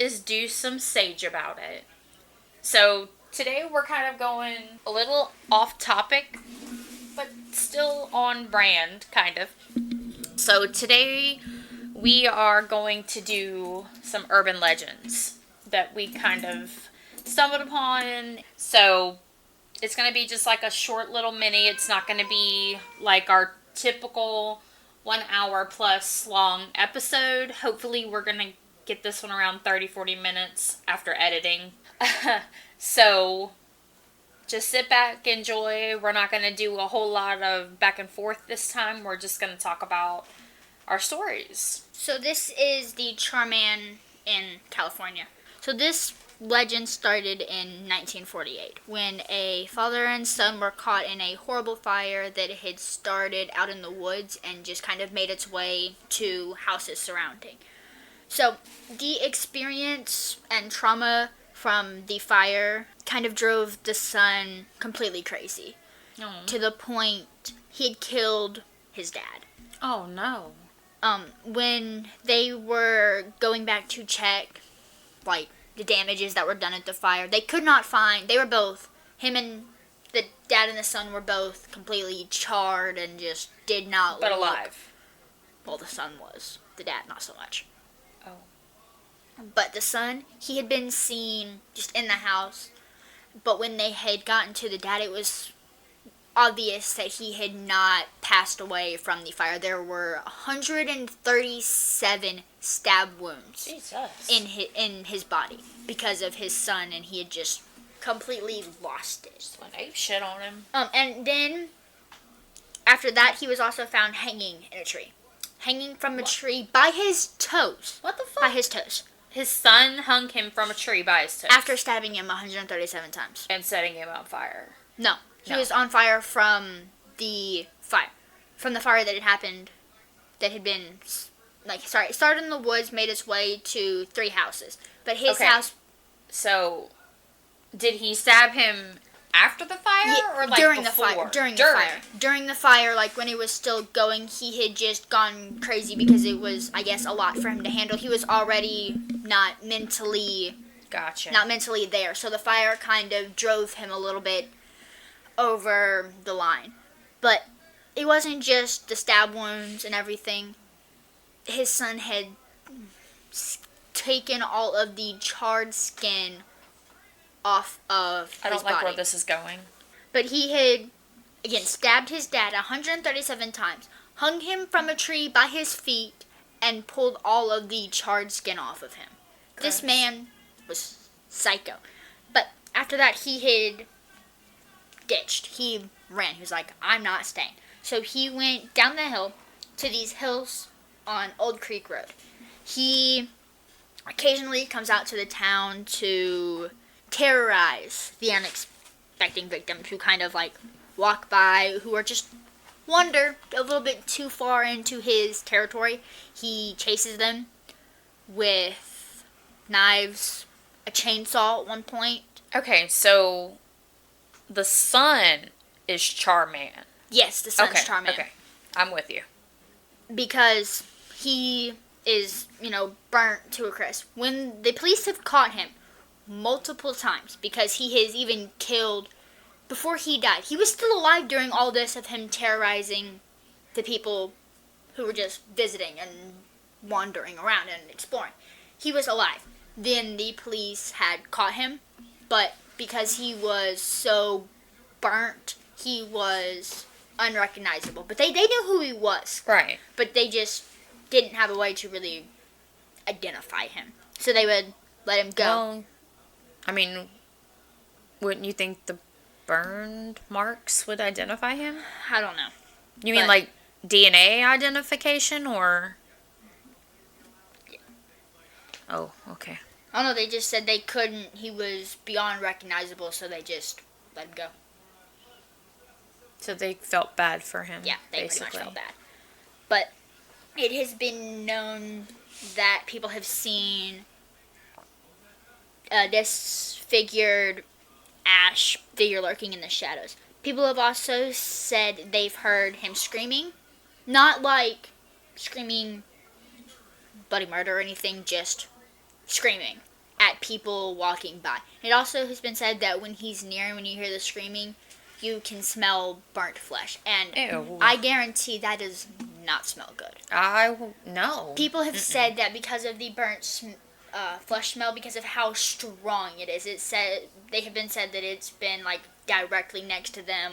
is do some sage about it. So today we're kind of going a little off topic, but still on brand, kind of. So today we are going to do some urban legends that we kind of stumbled upon. So it's going to be just like a short little mini. It's not going to be like our typical 1 hour plus long episode. Hopefully we're going to get this one around 30-40 minutes after editing. So just sit back, enjoy. We're not going to do a whole lot of back and forth this time. We're just going to talk about our stories. So this is the Charman in California. So this legend started in 1948 when a father and son were caught in a horrible fire that had started out in the woods and just kind of made its way to houses surrounding. So the experience and trauma from the fire kind of drove the son completely crazy. To the point he had killed his dad. Oh no. When they were going back to check, like, the damages that were done at the fire, they could not find, they were both, him and the dad and the son were both completely charred and just did not But look. alive. Well, the son was. The dad, not so much. Oh. But the son, he had been seen just in the house, but when they had gotten to the dad, it was obvious that he had not passed away from the fire. There were 137 stab wounds in his body because of his son, and he had just completely lost it. Just went ape shit on him. And then after that, he was also found hanging in a tree, hanging from a tree by his toes. What the fuck? By his toes. His son hung him from a tree by his toes. After stabbing him 137 times. And setting him on fire. No. He was on fire from the fire. From the fire that had happened, that had been, it started in the woods, made its way to 3 houses. But his house... So, did he stab him after the fire, or like during before? The fire. During the fire. During the fire, like when it was still going, he had just gone crazy because it was, I guess, a lot for him to handle. He was already not mentally... Gotcha. Not mentally there. So the fire kind of drove him a little bit over the line. But it wasn't just the stab wounds and everything. His son had taken all of the charred skin off of his body. I don't like where this is going. But he had, again, stabbed his dad 137 times, hung him from a tree by his feet, and pulled all of the charred skin off of him. Gross. This man was psycho. But after that, he had ditched. He ran. He was like, I'm not staying. So he went down the hill to these hills on Old Creek Road. He occasionally comes out to the town to terrorize the unexpecting victims who kind of like walk by, who are just wander a little bit too far into his territory. He chases them with knives, a chainsaw at one point. Okay, so the son is Charman. Yes, the son's Charman. Okay, I'm with you. Because he is, burnt to a crisp. When the police have caught him multiple times, because he has even killed, before he died, he was still alive during all this of him terrorizing the people who were just visiting and wandering around and exploring. He was alive. Then the police had caught him, but because he was so burnt, he was unrecognizable. But they knew who he was. Right. But they just didn't have a way to really identify him. So they would let him go. Well, I mean, wouldn't you think the burned marks would identify him? I don't know. You mean like DNA identification, or? Yeah. Oh, okay. I don't know, they just said they couldn't, he was beyond recognizable, so they just let him go. So they felt bad for him. Yeah, they basically. pretty much felt bad. But it has been known that people have seen disfigured ash figure lurking in the shadows. People have also said they've heard him screaming. Not like screaming bloody murder or anything, just screaming. at people walking by. It also has been said that when he's near and when you hear the screaming, you can smell burnt flesh. And Ew. I guarantee that does not smell good. No. People have said that because of the burnt flesh smell, because of how strong it is. They have been said that it's been like directly next to them,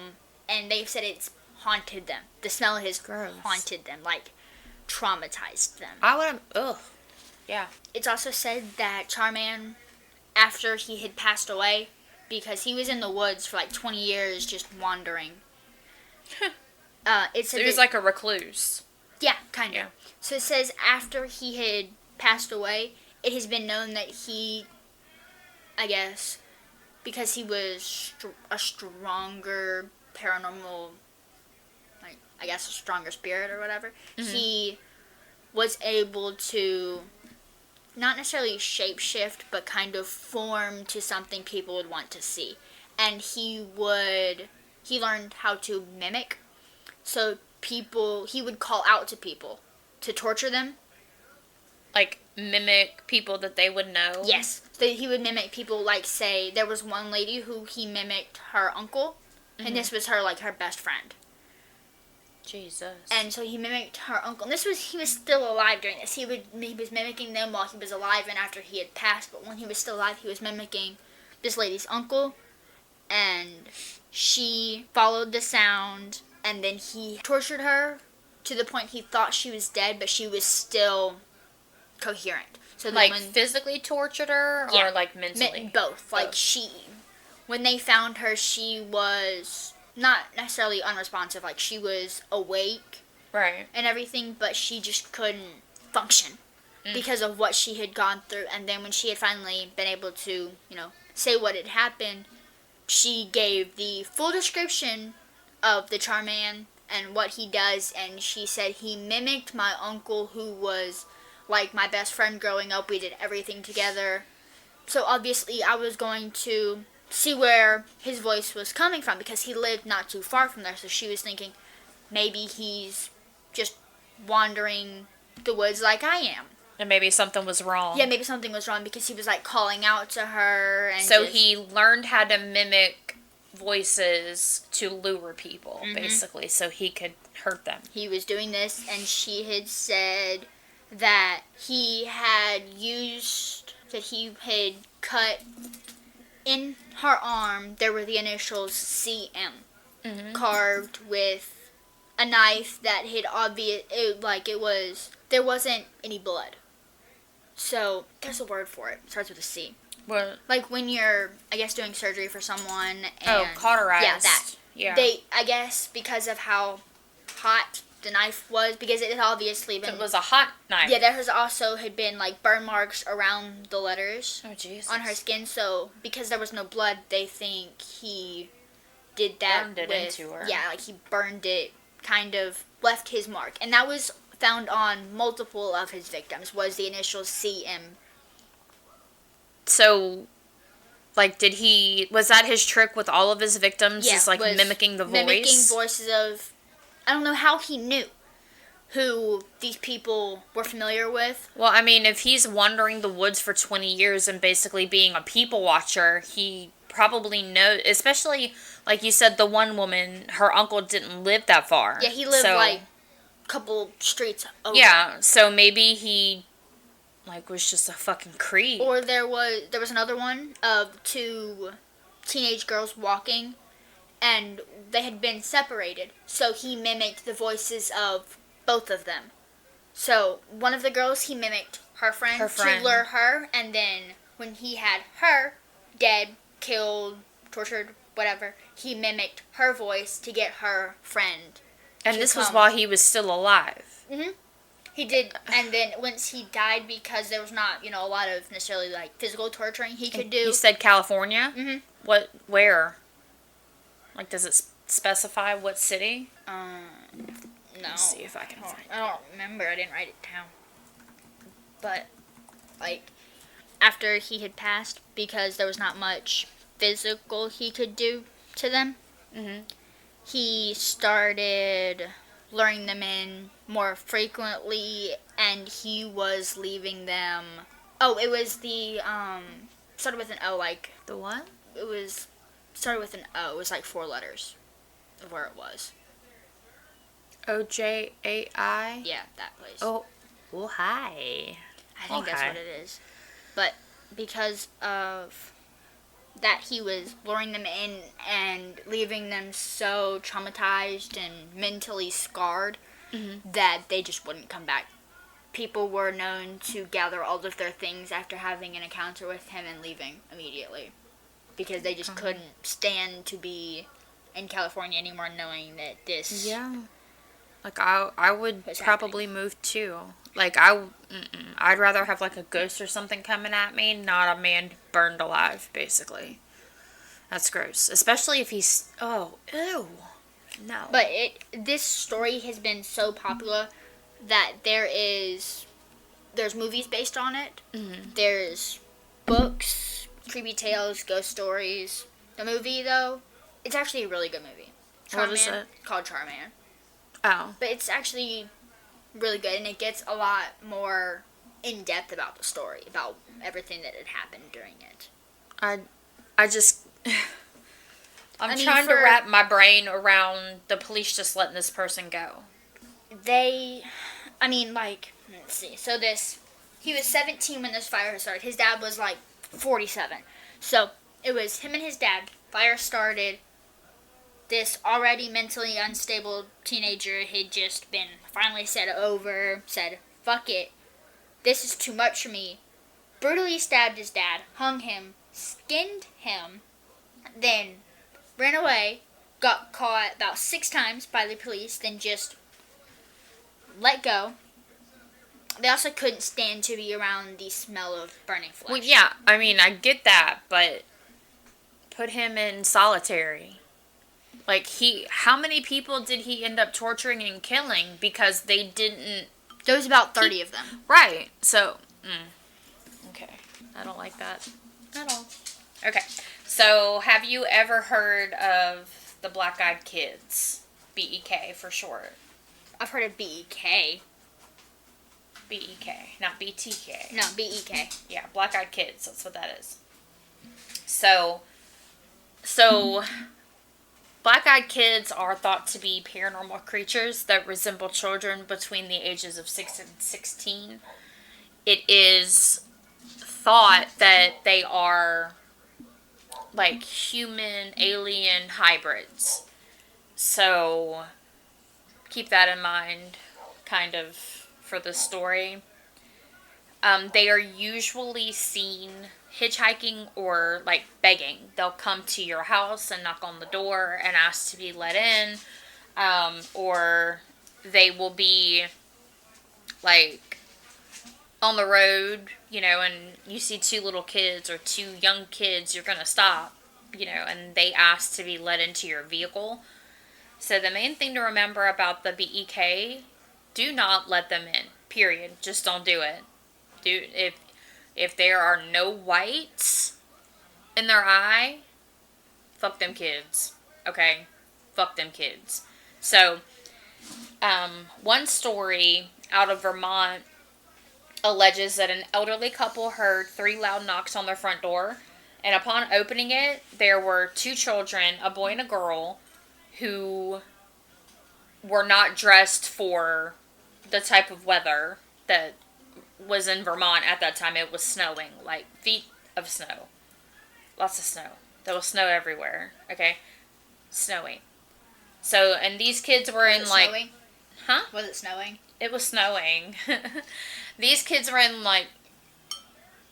and they've said it's haunted them. The smell has haunted them, like traumatized them. Ugh. Yeah. It's also said that Charman, after he had passed away, because he was in the woods for like 20 years just wandering. So he was like a recluse. Yeah, kind of. Yeah. So it says after he had passed away, it has been known that he, I guess, because he was a stronger paranormal, like, I guess a stronger spirit or whatever, he was able to not necessarily shapeshift, but kind of form to something people would want to see. And he learned how to mimic. So he would call out to people to torture them. Like, mimic people that they would know? Yes. So he would mimic people, like, say, there was one lady who he mimicked her uncle, and this was her best friend. Jesus. And so he mimicked her uncle. And he was still alive during this. He was mimicking them while he was alive and after he had passed. But when he was still alive, he was mimicking this lady's uncle. And she followed the sound. And then he tortured her to the point he thought she was dead, but she was still coherent. So like physically tortured her, or like mentally? Both. Like when they found her, she was not necessarily unresponsive. Like she was awake, right, and everything, but she just couldn't function because of what she had gone through. And then when she had finally been able to, say what had happened, she gave the full description of the Charman and what he does, and she said he mimicked my uncle, who was like my best friend growing up. We did everything together. So obviously I was going to see where his voice was coming from because he lived not too far from there. So she was thinking maybe he's just wandering the woods like I am. And maybe something was wrong. Yeah, maybe something was wrong because he was like calling out to her. And so he learned how to mimic voices to lure people, basically, so he could hurt them. He was doing this, and she had said that he had cut in her arm, there were the initials CM, carved with a knife that had there wasn't any blood. So, there's a word for it. It starts with a C. What? Like when you're, I guess, doing surgery for someone. And cauterized. Yeah, that. Yeah. I guess, because of how hot the knife was, because it had obviously been... So it was a hot knife. Yeah, there had been, like, burn marks around the letters. Oh, Jesus. On her skin, so because there was no blood, they think he did that burned it into her. Yeah, like he burned it, kind of left his mark. And that was found on multiple of his victims, was the initials CM. So, like, was that his trick with all of his victims? Yeah, is like mimicking the voice? Mimicking voices of, I don't know how he knew who these people were familiar with. Well, I mean, if he's wandering the woods for 20 years and basically being a people watcher, he probably knows, especially, like you said, the one woman, her uncle didn't live that far. Yeah, he lived, like, a couple streets over. Yeah, so maybe he, like, was just a fucking creep. Or there was another one of two teenage girls walking, and they had been separated, so he mimicked the voices of both of them. So one of the girls, he mimicked her friend to lure her, and then when he had her dead, killed, tortured, whatever, he mimicked her voice to get her friend. And this was while he was still alive. Mm-hmm. He did, and then once he died, because there was not, a lot of necessarily, like, physical torturing he could do. You said California? Mm-hmm. Where? Like, does it specify what city? No. Let's see if I can find it. I don't remember. I didn't write it down. But, like, after he had passed, because there was not much physical he could do to them, he started luring them in more frequently, and he was leaving them Oh, it was the, started with an O, like, The what? it was, started with an O. It was like 4 letters of where it was. OJAI? Yeah, that place. Oh, well, hi. I think that's what it is. But because of that, he was luring them in and leaving them so traumatized and mentally scarred that they just wouldn't come back. People were known to gather all of their things after having an encounter with him and leaving immediately. Because they just couldn't stand to be in California anymore, knowing that this... Yeah. Like, I would was probably move too. Like, I'd rather have, like, a ghost or something coming at me, not a man burned alive, basically. That's gross. Especially if he's... Oh, ew. No. But this story has been so popular that there's movies based on it. Mm-hmm. There's books, creepy tales, ghost stories. The movie, though, it's actually a really good movie. What is it? Called Charman. Oh. But it's actually really good, and it gets a lot more in-depth about the story, about everything that had happened during it. I just... I'm trying to wrap my brain around the police just letting this person go. Let's see. So he was 17 when this fire started. His dad was like 47. So it was him and his dad. Fire started. This already mentally unstable teenager had just been finally said, fuck it. This is too much for me. Brutally stabbed his dad, hung him, skinned him, then ran away, got caught about 6 times by the police, then just let go. They also couldn't stand to be around the smell of burning flesh. Well, yeah, I mean, I get that, but put him in solitary. Like, how many people did he end up torturing and killing because they didn't... There was about 30 of them. Right, so, okay, I don't like that at all. Okay, so have you ever heard of the Black Eyed Kids? BEK for short. I've heard of BEK. BEK, not BTK. No, BEK. Yeah, Black Eyed Kids, that's what that is. So, Black Eyed Kids are thought to be paranormal creatures that resemble children between the ages of 6 and 16. It is thought that they are like human alien hybrids. So keep that in mind kind of for the story. They are usually seen hitchhiking or like begging. They'll come to your house and knock on the door and ask to be let in. Or they will be like on the road, and you see 2 little kids or 2 young kids, you're going to stop, and they ask to be let into your vehicle. So the main thing to remember about the BEK, do not let them in, period. Just don't do it. If there are no whites in their eye, fuck them kids, okay? Fuck them kids. So, one story out of Vermont alleges that an elderly couple heard 3 loud knocks on their front door, and upon opening it, there were 2 children, a boy and a girl, who were not dressed for the type of weather that was in Vermont at that time. It was snowing, like feet of snow. Lots of snow. There was snow everywhere, okay? Snowing. So, and these kids were in like... Snowing? Huh? Was it snowing? It was snowing. These kids were in like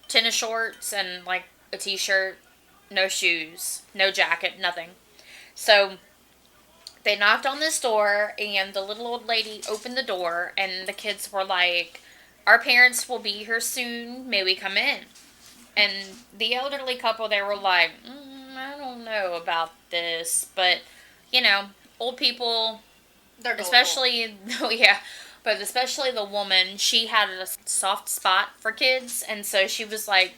tennis shorts and like a t-shirt, no shoes, no jacket, nothing. So they knocked on this door and the little old lady opened the door and the kids were like, "Our parents will be here soon. May we come in?" And the elderly couple, they were like, "I don't know about this," but old people, They're especially, yeah, but especially the woman, she had a soft spot for kids, and so she was like,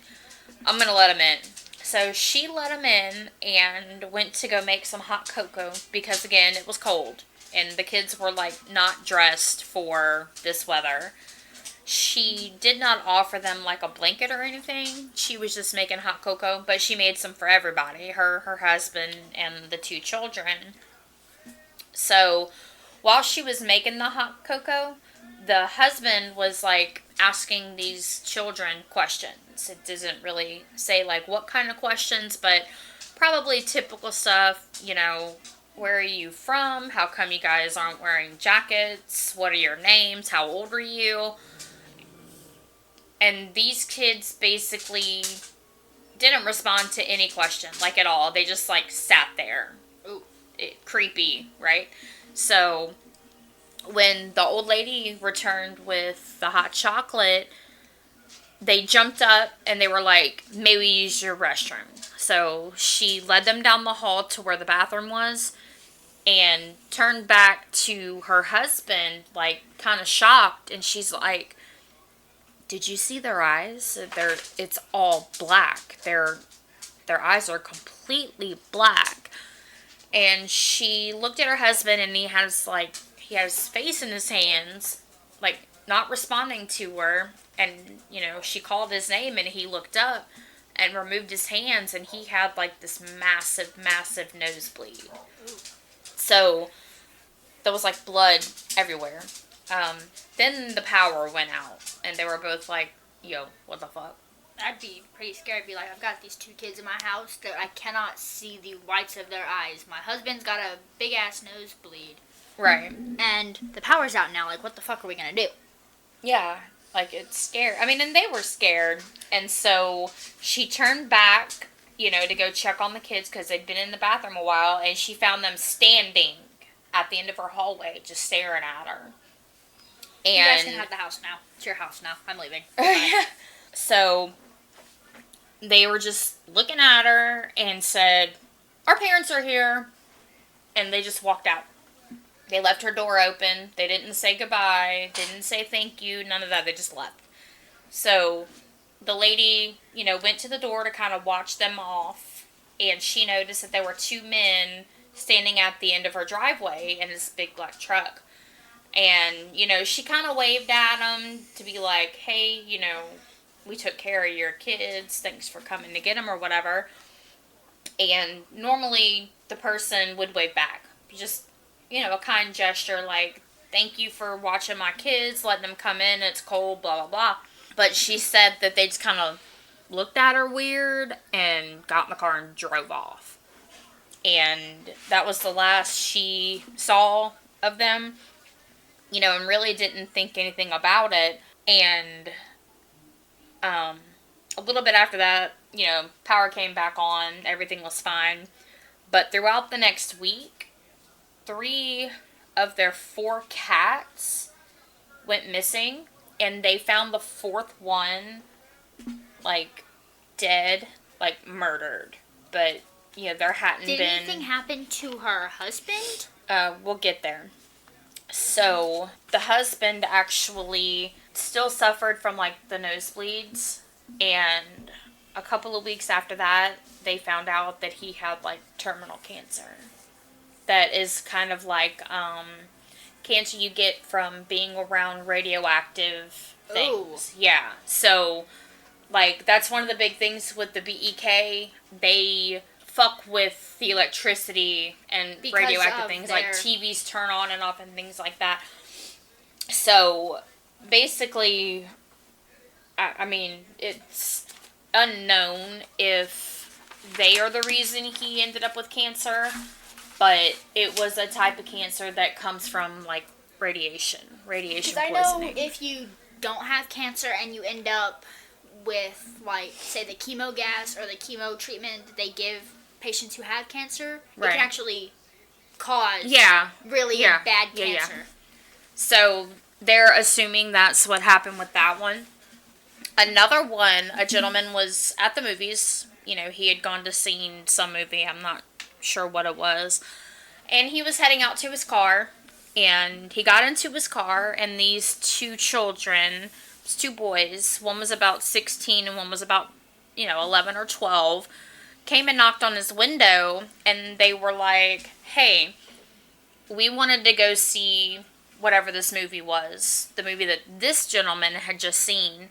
"I'm going to let them in." So she let them in and went to go make some hot cocoa because, again, it was cold, and the kids were, like, not dressed for this weather. She did not offer them like a blanket or anything. She was just making hot cocoa, but she made some for everybody, her husband and the two children. So while she was making the hot cocoa, the husband was like asking these children questions. It doesn't really say like what kind of questions, but probably typical stuff, where are you from? How come you guys aren't wearing jackets? What are your names? How old are you? And these kids basically didn't respond to any question, like at all. They just like sat there. Ooh, creepy, right? So when the old lady returned with the hot chocolate, they jumped up and they were like, may we use your restroom? So she led them down the hall to where the bathroom was and turned back to her husband, like kind of shocked. And she's like, did you see their eyes? It's all black. Their eyes are completely black. And she looked at her husband and he has his face in his hands, like not responding to her. And, she called his name and he looked up and removed his hands and he had like this massive, massive nosebleed. So there was like blood everywhere. Then the power went out and they were both like, yo, what the fuck? I'd be pretty scared. I'd be like, I've got these two kids in my house that I cannot see the whites of their eyes. My husband's got a big ass nosebleed. Right. And the power's out now. Like, what the fuck are we gonna do? Yeah. Like, it's scary. I mean, and they were scared. And so she turned back, to go check on the kids because they'd been in the bathroom a while. And she found them standing at the end of her hallway, just staring at her. And you guys can have the house now. It's your house now. I'm leaving. So they were just looking at her and said, our parents are here. And they just walked out. They left her door open. They didn't say goodbye. Didn't say thank you. None of that. They just left. So the lady, went to the door to kind of watch them off. And she noticed that there were two men standing at the end of her driveway in this big black truck. And, she kind of waved at them to be like, hey, we took care of your kids. Thanks for coming to get them or whatever. And normally the person would wave back. Just, a kind gesture like, thank you for watching my kids, letting them come in, it's cold, blah, blah, blah. But she said that they just kind of looked at her weird and got in the car and drove off. And that was the last she saw of them, and really didn't think anything about it. And a little bit after that, power came back on, everything was fine. But throughout the next week, 3 of their 4 cats went missing, and they found the 4th one, like, dead, like, murdered. But, there hadn't been... Did anything happen to her husband? We'll get there. So, the husband actually still suffered from, like, the nosebleeds, and a couple of weeks after that, they found out that he had, like, terminal cancer. That is kind of like cancer you get from being around radioactive things. Ooh. Yeah. So, like, that's one of the big things with the BEK. They fuck with the electricity and because radioactive things. Like, TVs turn on and off and things like that. So, basically, I mean, it's unknown if they are the reason he ended up with cancer. But it was a type of cancer that comes from, like, radiation poisoning. Because I know if you don't have cancer and you end up with, like, say the chemo gas or the chemo treatment that they give patients who have cancer, right, it can actually cause really bad cancer. Yeah. So they're assuming that's what happened with that one. Another one, a gentleman was at the movies. He had gone to see some movie. I'm not sure what it was, and he was heading out to his car, and he got into his car, and these 2 children, 2 boys, one was about 16 and one was about 11 or 12, came and knocked on his window, and they were like, hey, we wanted to go see whatever this movie was, the movie that this gentleman had just seen.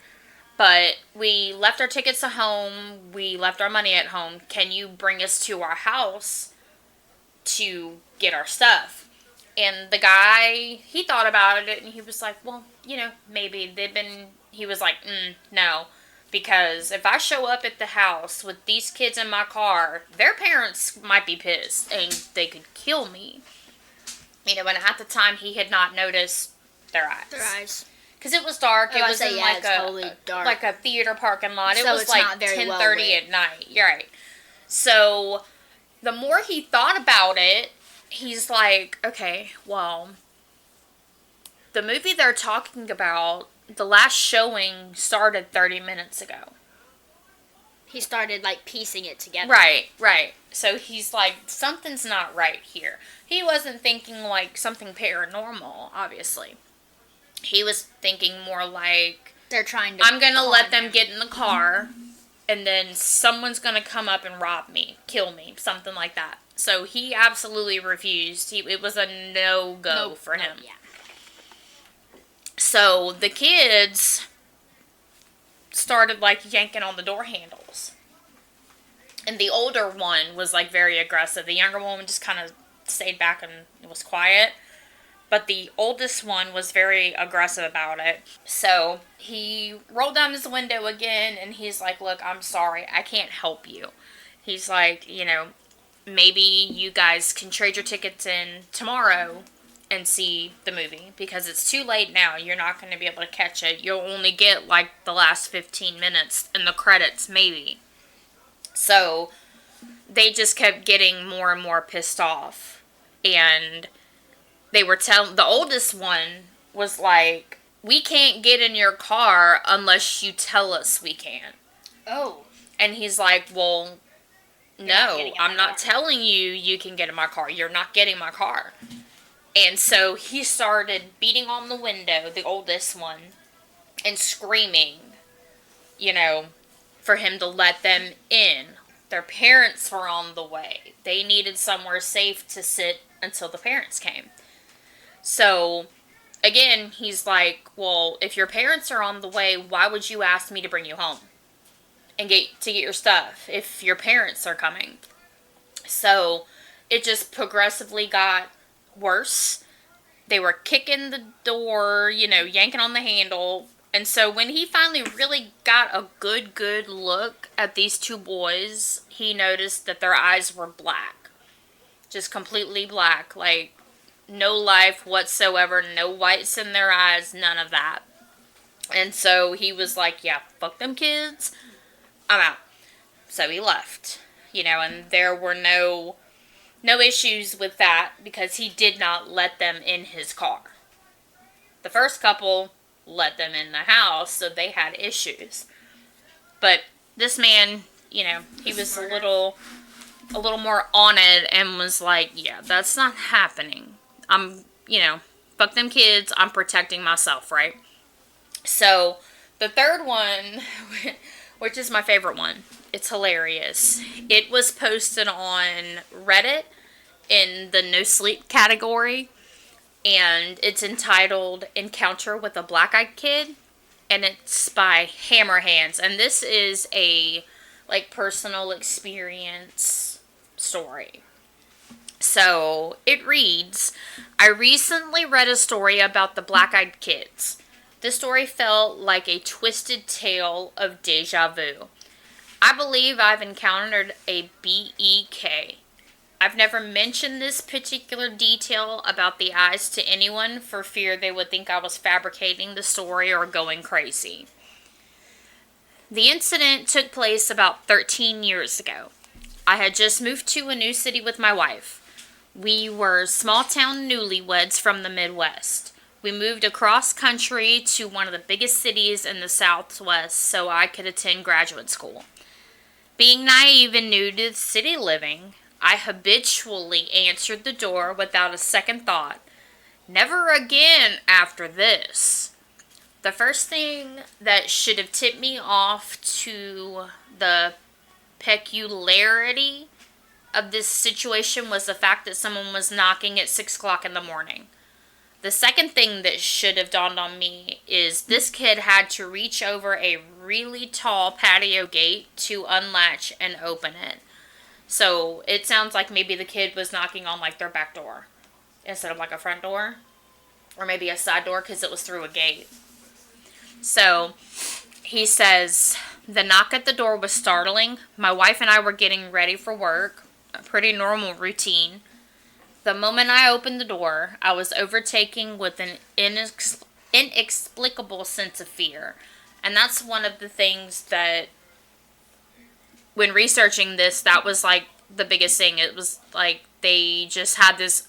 But we left our tickets at home. We left our money at home. Can you bring us to our house to get our stuff? And the guy, he thought about it and he was like, well, maybe he was like, no. Because if I show up at the house with these kids in my car, their parents might be pissed and they could kill me. And at the time he had not noticed their eyes. Because it was dark. It was in like a theater parking lot. So it was like 10:30 at night. You're right. So the more he thought about it, he's like, okay, well, the movie they're talking about, the last showing started 30 minutes ago. He started, like, piecing it together. Right. So he's like, something's not right here. He wasn't thinking, like, something paranormal, obviously. He was thinking more like, they're trying to I'm going to let them get in the car, and then someone's going to come up and rob me, kill me, something like that. So he absolutely refused. It was a no-go for him. Yeah. So the kids started, like, yanking on the door handles. And the older one was, like, very aggressive. The younger one just kind of stayed back and was quiet. But the oldest one was very aggressive about it. So he rolled down his window again, and he's like, look, I'm sorry. I can't help you. He's like, maybe you guys can trade your tickets in tomorrow and see the movie. Because it's too late now. You're not going to be able to catch it. You'll only get, like, the last 15 minutes and the credits, maybe. So they just kept getting more and more pissed off. And they were the oldest one was like, we can't get in your car unless you tell us we can. Oh. And he's like, well, no, I'm not telling you can get in my car. You're not getting my car. And so he started beating on the window, the oldest one, and screaming, for him to let them in. Their parents were on the way. They needed somewhere safe to sit until the parents came. So, again, he's like, well, if your parents are on the way, why would you ask me to bring you home and get your stuff if your parents are coming? So, it just progressively got worse. They were kicking the door, yanking on the handle. And so when he finally really got a good look at these two boys, he noticed that their eyes were black. Just completely black, like, no life whatsoever, no whites in their eyes, none of that. And so he was like, yeah, fuck them kids, I'm out. So he left, and there were no issues with that because he did not let them in his car. The first couple let them in the house, so they had issues. But this man, he was a little more on it and was like, yeah, that's not happening. I'm, fuck them kids, I'm protecting myself, right? So, the third one, which is my favorite one, it's hilarious. It was posted on Reddit in the no sleep category, and it's entitled Encounter with a Black-Eyed Kid, and it's by Hammerhands, and this is a, like, personal experience story. So, it reads, I recently read a story about the black-eyed kids. This story felt like a twisted tale of deja vu. I believe I've encountered a BEK. I've never mentioned this particular detail about the eyes to anyone for fear they would think I was fabricating the story or going crazy. The incident took place about 13 years ago. I had just moved to a new city with my wife. We were small-town newlyweds from the Midwest. We moved across country to one of the biggest cities in the Southwest so I could attend graduate school. Being naive and new to city living, I habitually answered the door without a second thought. Never again after this. The first thing that should have tipped me off to the peculiarity of this situation was the fact that someone was knocking at 6 o'clock in the morning. The The second thing that should have dawned on me is this kid had to reach over a really tall patio gate to unlatch and open it. So it sounds like maybe the kid was knocking on like their back door instead of like a front door. Or maybe a side door because it was through a gate. So he says, the knock at the door was startling. My wife and I were getting ready for work. A pretty normal routine. The moment I opened the door, I was overtaken with an inexplicable sense of fear. And that's one of the things that, when researching this, that was like the biggest thing. It was like they just had this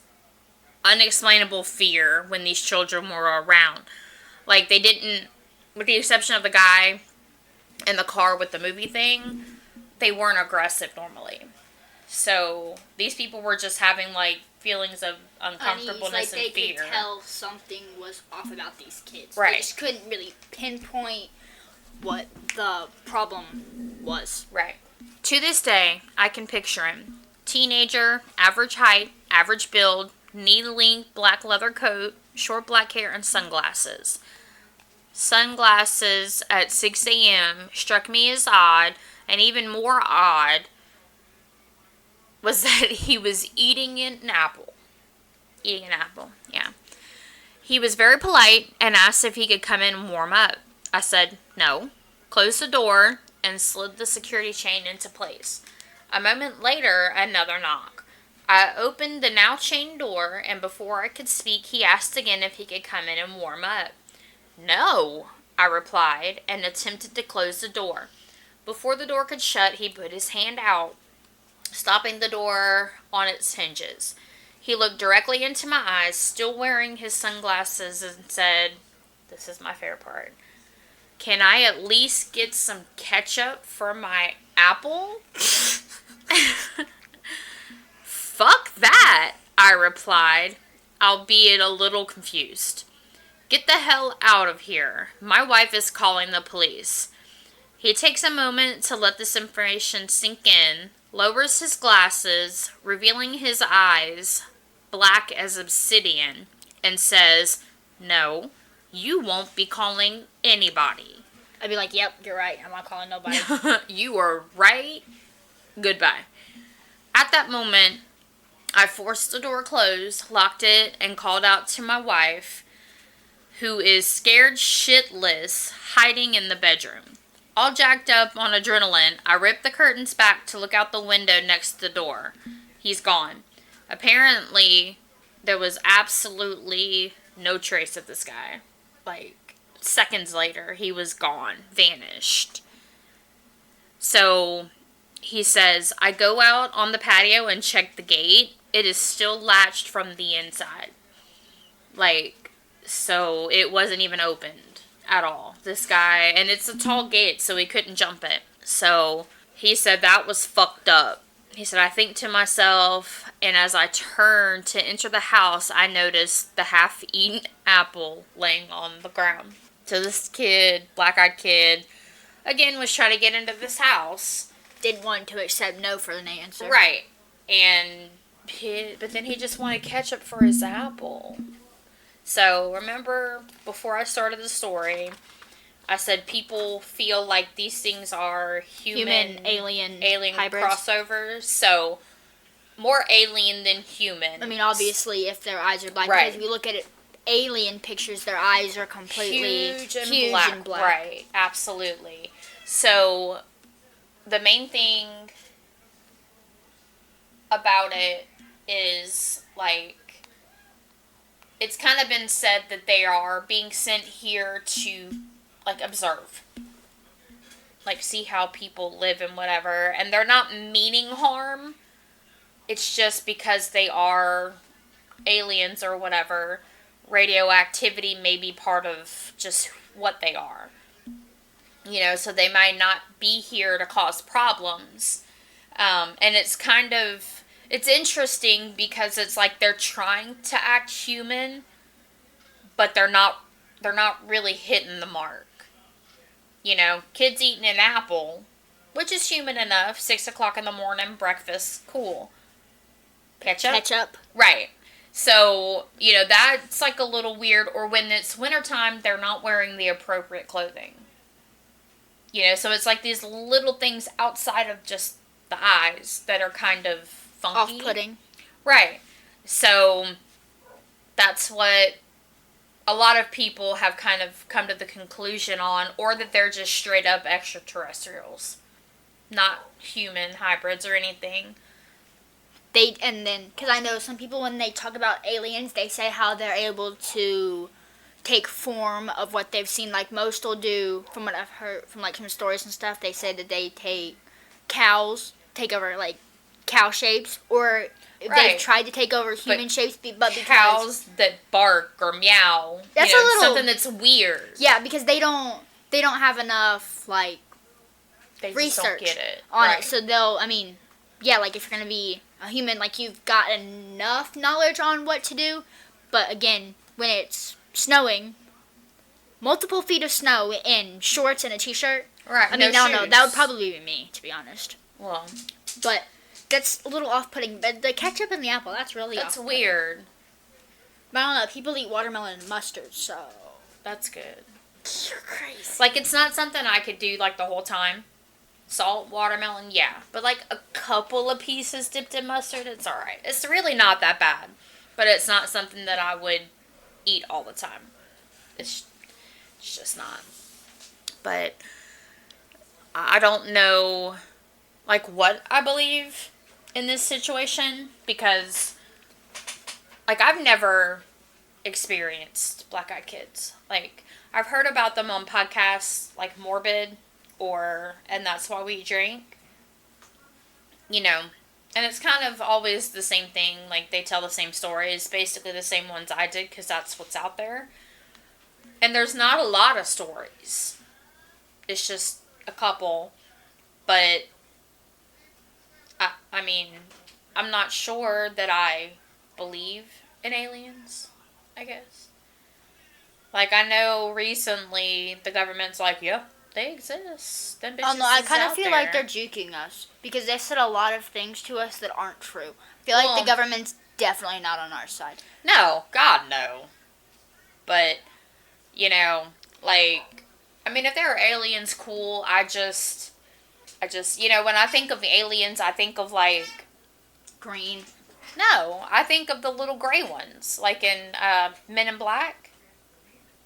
unexplainable fear when these children were around. Like they didn't, with the exception of the guy in the car with the movie thing, they weren't aggressive normally. So these people were just having like feelings of uncomfortableness and fear. They could tell something was off about these kids. Right. They just couldn't really pinpoint what the problem was. Right. To this day, I can picture him. Teenager, average height, average build, knee-length black leather coat, short black hair, and sunglasses. Sunglasses at 6 a.m. struck me as odd, and even more odd was that he was eating an apple. Eating an apple, yeah. He was very polite and asked if he could come in and warm up. I said no, closed the door, and slid the security chain into place. A moment later, another knock. I opened the now chained door, and before I could speak, he asked again if he could come in and warm up. No, I replied, and attempted to close the door. Before the door could shut, he put his hand out, stopping the door on its hinges. He looked directly into my eyes, still wearing his sunglasses, and said, this is my favorite part, can I at least get some ketchup for my apple? Fuck that, I replied, albeit a little confused. Get the hell out of here. My wife is calling the police. He takes a moment to let this information sink in, lowers his glasses, revealing his eyes, black as obsidian, and says, no, you won't be calling anybody. I'd be like, yep, you're right. I'm not calling nobody. You are right. Goodbye. At that moment, I forced the door closed, locked it, and called out to my wife, who is scared shitless, hiding in the bedroom. All jacked up on adrenaline, I ripped the curtains back to look out the window next to the door. He's gone. Apparently, there was absolutely no trace of this guy. Like, seconds later, he was gone, vanished. So, he says, I go out on the patio and check the gate. It is still latched from the inside. Like, so it wasn't even opened at all. This guy, and it's a tall gate, so he couldn't jump it. So, he said that was fucked up. He said, I think to myself, and as I turned to enter the house, I noticed the half-eaten apple laying on the ground. So this kid, black-eyed kid, again was trying to get into this house. Didn't want to accept no for an answer. Right. But then he just wanted ketchup for his apple. So remember, before I started the story, I said people feel like these things are human alien hybrids. Crossovers. So more alien than human. I mean, obviously, if their eyes are black, right. Because if you look at it, alien pictures, their eyes are completely huge and black. Right, absolutely. So the main thing about it is, like, it's kind of been said that they are being sent here to, like, observe. Like, see how people live and whatever. And they're not meaning harm. It's just because they are aliens or whatever. Radioactivity may be part of just what they are. You know, so they might not be here to cause problems. And it's kind of, it's interesting because it's like they're trying to act human, but they're not really hitting the mark. You know, kids eating an apple, which is human enough, 6 o'clock in the morning, breakfast, cool. Ketchup? Ketchup. Right. So, you know, that's like a little weird. Or when it's wintertime, they're not wearing the appropriate clothing. You know, so it's like these little things outside of just the eyes that are kind of funky. Off-putting. Right. So that's what a lot of people have kind of come to the conclusion on, or that they're just straight up extraterrestrials, not human hybrids or anything. Because I know some people, when they talk about aliens, they say how they're able to take form of what they've seen. Like most will do, from what I've heard from like some stories and stuff, they say that they take over like cow shapes, or they've tried to take over human shapes, but because cows that bark or meow, that's a little something that's weird. Yeah, because they don't have enough like they research don't get it on it, so they'll. I mean, yeah, like if you're gonna be a human, like you've got enough knowledge on what to do, but again, when it's snowing, multiple feet of snow in shorts and a t-shirt. Right. I mean, no, that would probably be me, to be honest. Well, but that's a little off-putting. But the ketchup and the apple, that's off-putting. Weird. But I don't know. People eat watermelon and mustard, so that's good. You're crazy. Like, it's not something I could do like the whole time. Salt, watermelon, yeah. But like a couple of pieces dipped in mustard, it's alright. It's really not that bad. But it's not something that I would eat all the time. It's just not. But I don't know, like, what I believe in this situation, because, like, I've never experienced black-eyed kids. Like, I've heard about them on podcasts like Morbid or And That's Why We Drink. You know, and it's kind of always the same thing. Like, they tell the same stories, basically the same ones I did, because that's what's out there. And there's not a lot of stories. It's just a couple. But, I mean, I'm not sure that I believe in aliens, I guess. Like, I know recently the government's like, yep, they exist. Them bitches oh, no, I kind of feel like they're juking us, because they said a lot of things to us that aren't true. I feel like the government's definitely not on our side. No, God, no. But, you know, like, I mean, if there are aliens, cool. I just, you know, when I think of aliens, I think of, like, green. No, I think of the little gray ones, like in Men in Black.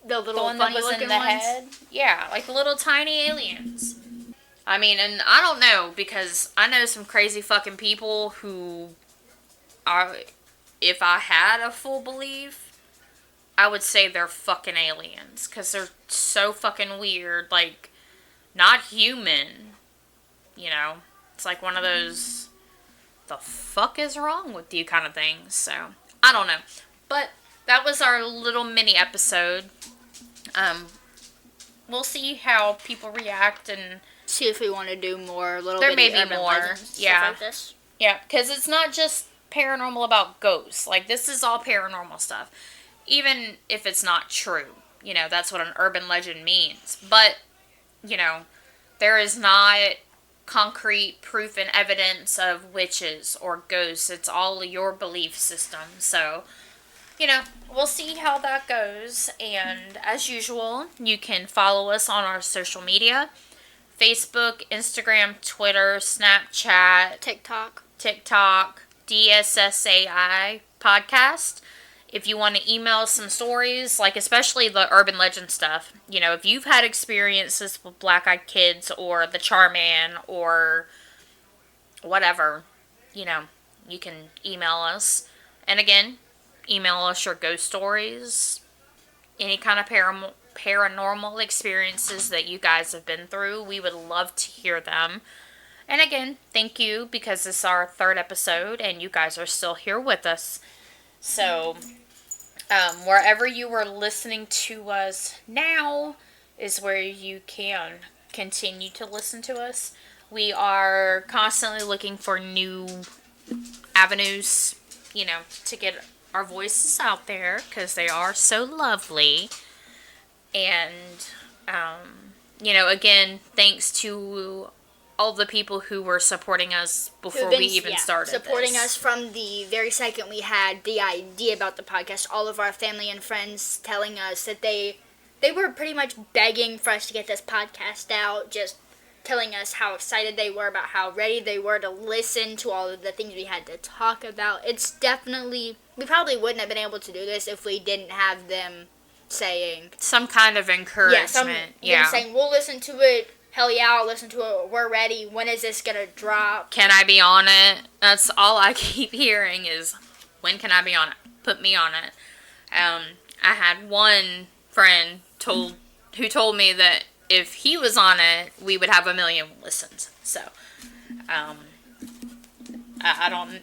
The little one that was in the head. Yeah, like little tiny aliens. I mean, and I don't know, because I know some crazy fucking people who are, if I had a full belief, I would say they're fucking aliens, because they're so fucking weird, like, not human, you know? It's like one of those, the fuck is wrong with you kind of things, so, I don't know. But that was our little mini episode. We'll see how people react and see if we want to do more little. There may be more, yeah. Like this. Yeah, because it's not just paranormal about ghosts. Like, this is all paranormal stuff, even if it's not true. You know, that's what an urban legend means. But you know, there is not concrete proof and evidence of witches or ghosts. It's all your belief system. So, you know, we'll see how that goes. And as usual, you can follow us on our social media. Facebook, Instagram, Twitter, Snapchat, TikTok, DSSAI podcast. If you want to email some stories, like especially the urban legend stuff, you know, if you've had experiences with black-eyed kids or the Charman or whatever, you know, you can email us. And again, email us your ghost stories, any kind of paranormal experiences that you guys have been through. We would love to hear them. And again, thank you, because this is our 3rd episode and you guys are still here with us. So, wherever you are listening to us now is where you can continue to listen to us. We are constantly looking for new avenues, you know, to get our voices out there, because they are so lovely. And, you know, again, thanks to all the people who were supporting us before we even started supporting this. us from the very second we had the idea about the podcast. All of our family and friends telling us that they were pretty much begging for us to get this podcast out, just telling us how excited they were about how ready they were to listen to all of the things we had to talk about. It's definitely, we probably wouldn't have been able to do this if we didn't have them saying some kind of encouragement. Them saying, we'll listen to it. Hell yeah, I'll listen to it. We're ready. When is this going to drop? Can I be on it? That's all I keep hearing is, when can I be on it? Put me on it. I had one friend who told me that if he was on it, we would have 1 million listens. So, I don't...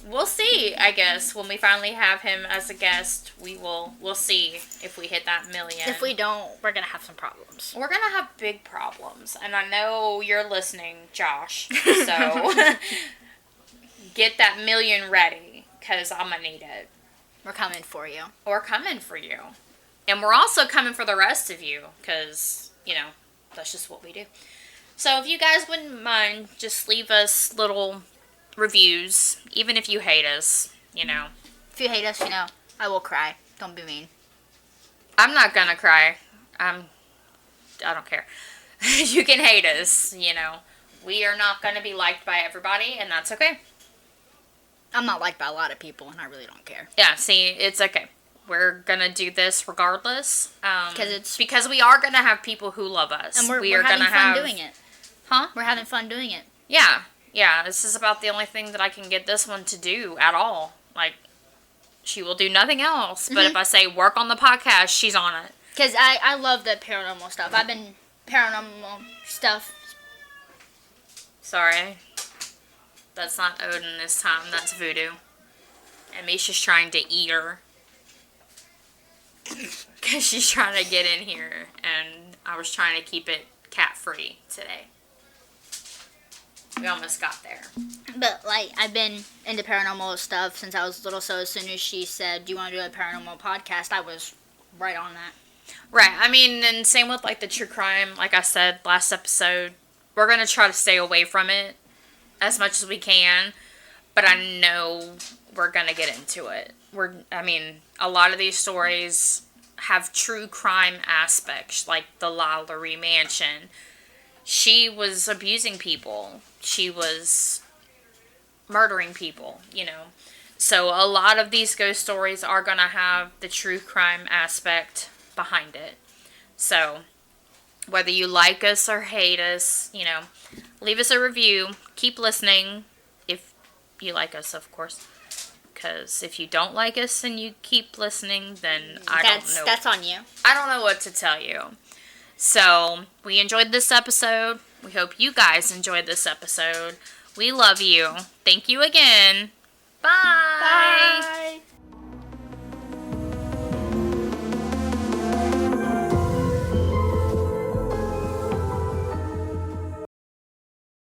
We'll see, I guess. When we finally have him as a guest, we'll see if we hit that 1 million. If we don't, we're going to have some problems. We're going to have big problems. And I know you're listening, Josh. So, get that 1 million ready, because I'm going to need it. We're coming for you. We're coming for you. And we're also coming for the rest of you, because, that's just what we do. So, if you guys wouldn't mind, just leave us little reviews, even if you hate us, If you hate us, I will cry. Don't be mean. I'm not gonna cry. I don't care. You can hate us, We are not gonna be liked by everybody, and that's okay. I'm not liked by a lot of people, and I really don't care. Yeah, see, it's okay. We're gonna do this regardless. Because we are gonna have people who love us. And we're having fun doing it. Huh? We're having fun doing it. Yeah, this is about the only thing that I can get this one to do at all. Like, she will do nothing else. But if I say work on the podcast, she's on it. Because I love the paranormal stuff. I've been paranormal stuff. Sorry. That's not Odin this time. That's voodoo. And Misha's trying to eat her. Because she's trying to get in here. And I was trying to keep it cat-free today. We almost got there. But, I've been into paranormal stuff since I was little, so as soon as she said, do you want to do a paranormal podcast, I was right on that. Right. I mean, and same with, the true crime. Like I said last episode, we're going to try to stay away from it as much as we can. But I know we're going to get into it. A lot of these stories have true crime aspects, like the Lowry Mansion. She was abusing people. She was murdering people, So a lot of these ghost stories are going to have the true crime aspect behind it. So whether you like us or hate us, leave us a review. Keep listening if you like us, of course. Because if you don't like us and you keep listening, then I don't know. That's on you. I don't know what to tell you. So, we enjoyed this episode. We hope you guys enjoyed this episode. We love you. Thank you again. Bye. Bye.